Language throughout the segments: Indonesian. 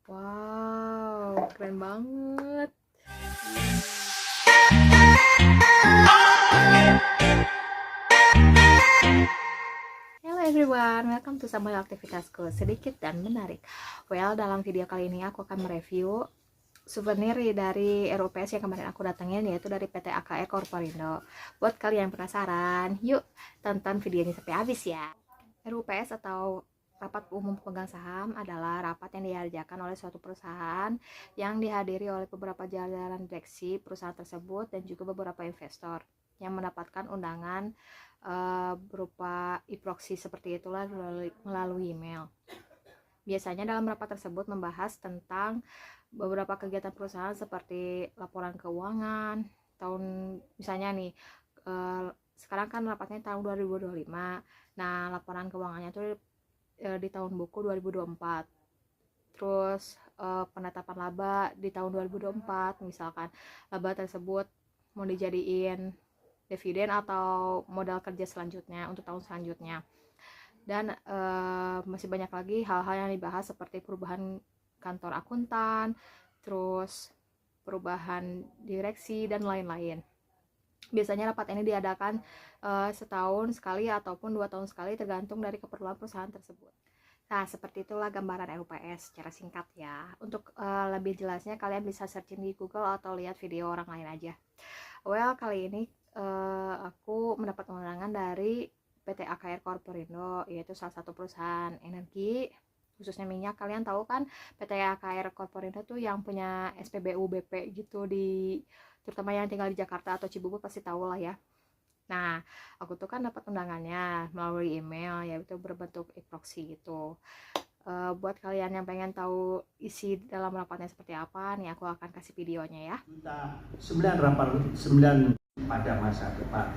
Wow, keren banget. Hello everyone, welcome to Samuel Aktivitasku sedikit dan menarik. Well, dalam video kali ini aku akan mereview souvenir dari RUPS yang kemarin aku datengin, yaitu dari PT AKR Korporindo. Buat kalian yang penasaran, yuk tonton videonya sampai habis ya. RUPS atau Rapat Umum Pemegang Saham adalah rapat yang diadakan oleh suatu perusahaan yang dihadiri oleh beberapa jajaran direksi perusahaan tersebut dan juga beberapa investor yang mendapatkan undangan berupa e-proxy seperti itulah melalui email. Biasanya dalam rapat tersebut membahas tentang beberapa kegiatan perusahaan seperti laporan keuangan tahun, misalnya nih sekarang kan rapatnya tahun 2025. Nah, laporan keuangannya tuh di tahun buku 2024. Terus penetapan laba di tahun 2024, misalkan laba tersebut mau dijadiin dividen atau modal kerja selanjutnya untuk tahun selanjutnya. Dan masih banyak lagi hal-hal yang dibahas seperti perubahan kantor akuntan, terus perubahan direksi dan lain-lain. Biasanya rapat ini diadakan setahun sekali ataupun 2 tahun sekali, tergantung dari keperluan perusahaan tersebut. Nah, seperti itulah gambaran RUPS secara singkat ya. Untuk lebih jelasnya kalian bisa searching di Google atau lihat video orang lain aja. Well, kali ini aku mendapat undangan dari PT AKR Korporindo, yaitu salah satu perusahaan energi khususnya minyak. Kalian tahu kan PT AKR Korporindo tuh yang punya SPBU BP gitu, terutama yang tinggal di Jakarta atau Cibubur pasti tahu lah ya. Nah, aku tuh kan dapat undangannya melalui email, yaitu berbentuk e-proxy gitu. Buat kalian yang pengen tahu isi dalam rapatnya seperti apa, nih aku akan kasih videonya ya. 9 pada masa depan.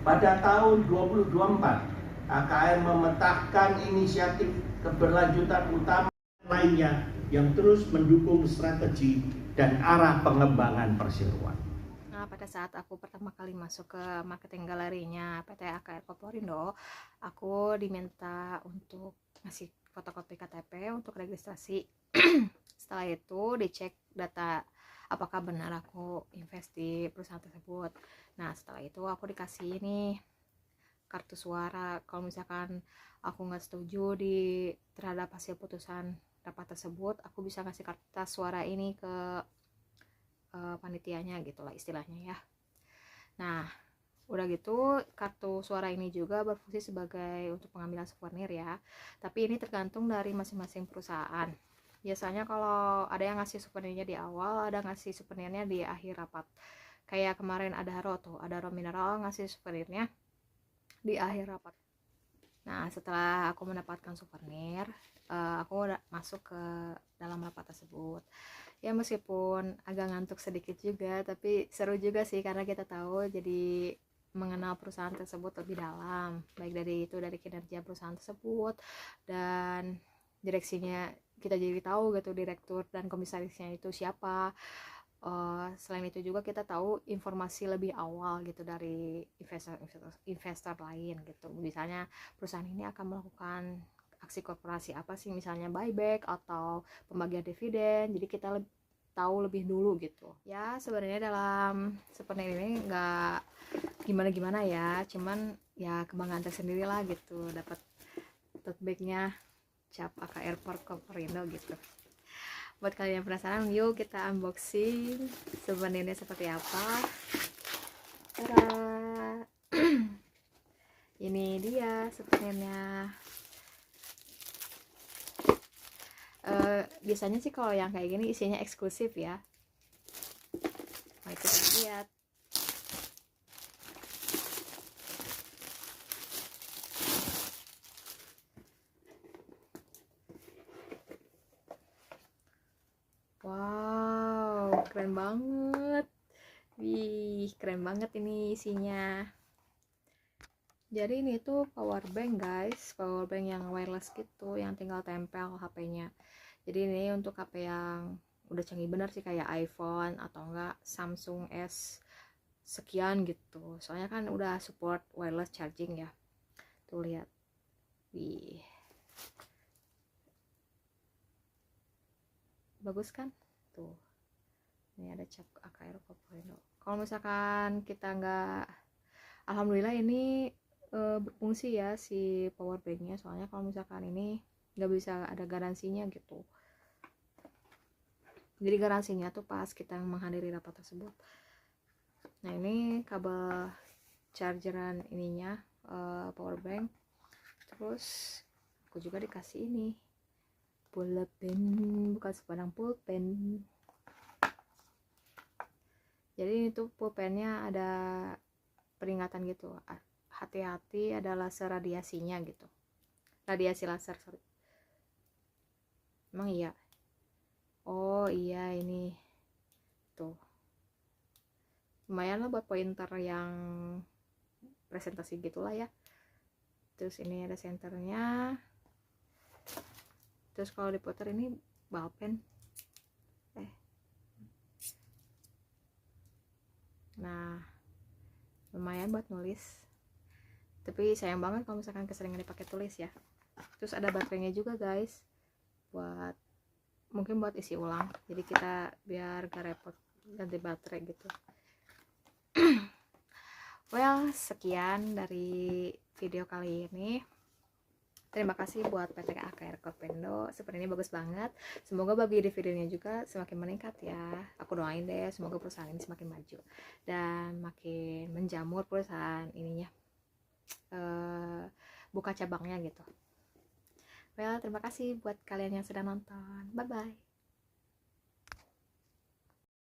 Pada tahun 2024, AKR memetakan inisiatif keberlanjutan utama lainnya yang terus mendukung strategi dan arah pengembangan perseroan. Nah, pada saat aku pertama kali masuk ke marketing galerinya PT AKR Korporindo, aku diminta untuk ngasih fotokopi KTP untuk registrasi. Setelah itu dicek data apakah benar aku invest di perusahaan tersebut. Nah, setelah itu aku dikasih ini kartu suara. Kalau misalkan aku nggak setuju terhadap hasil putusan rapat tersebut, aku bisa ngasih kertas suara ini ke panitianya gitulah istilahnya ya. Nah, udah gitu kartu suara ini juga berfungsi sebagai untuk pengambilan souvenir ya. Tapi ini tergantung dari masing-masing perusahaan. Biasanya kalau ada yang ngasih souvenirnya di awal, ada ngasih souvenirnya di akhir rapat. Kayak kemarin ada Haro Mineral ngasih souvenirnya di akhir rapat. Nah, setelah aku mendapatkan souvenir, aku udah masuk ke dalam rapat tersebut. Ya, meskipun agak ngantuk sedikit juga, tapi seru juga sih karena kita tahu jadi mengenal perusahaan tersebut lebih dalam, baik dari kinerja perusahaan tersebut dan direksinya. Kita jadi tahu gitu direktur dan komisarisnya itu siapa. Selain itu juga kita tahu informasi lebih awal gitu dari investor lain gitu. Misalnya perusahaan ini akan melakukan aksi korporasi apa sih, misalnya buyback atau pembagian dividen, jadi kita tahu lebih dulu gitu ya. Sebenarnya dalam seperti ini nggak gimana-gimana ya, cuman ya kebanggaan tersendiri lah gitu dapat tote bagnya cap AKR Korporindo gitu. Buat kalian yang penasaran, yuk kita unboxing souvenirnya seperti apa. Tada! Ini dia souvenirnya. Biasanya sih kalau yang kayak gini isinya eksklusif ya. Mari kita lihat. Wow, keren banget. Wih, keren banget ini isinya. Jadi ini tuh power bank guys, power bank yang wireless gitu, yang tinggal tempel HP-nya. Jadi ini untuk HP yang udah canggih bener sih, kayak iPhone atau enggak Samsung S sekian gitu. Soalnya kan udah support wireless charging ya. Tuh lihat. Wih. bagus kan tuh. Ini ada cap AKR Koporindo. Kalau misalkan kita nggak, alhamdulillah ini berfungsi ya si power banknya, soalnya kalau misalkan ini nggak bisa ada garansinya gitu. Jadi garansinya tuh pas kita menghadiri rapat tersebut. Nah ini kabel chargeran ininya, power bank. Terus aku juga dikasih ini pulpen, bukan sepanjang pulpen. Jadi itu pulpennya ada peringatan gitu, hati-hati ada laser radiasinya gitu, radiasi laser, sorry. Emang iya? Oh iya, ini tuh lumayan lah buat pointer yang presentasi gitulah ya. Terus ini ada senternya. Terus kalau diputar ini balpen. Nah lumayan buat nulis, tapi sayang banget kalau misalkan keseringan dipakai tulis ya. Terus ada baterainya juga guys, buat mungkin buat isi ulang, jadi kita biar gak repot ganti baterai gitu. Well, sekian dari video kali ini. Terima kasih buat PT AKR Koporindo, seperti ini bagus banget. Semoga bagi di videonya juga semakin meningkat ya. Aku doain deh, semoga perusahaan ini semakin maju dan makin menjamur perusahaan ininya, buka cabangnya gitu. Well, terima kasih buat kalian yang sudah nonton. Bye bye.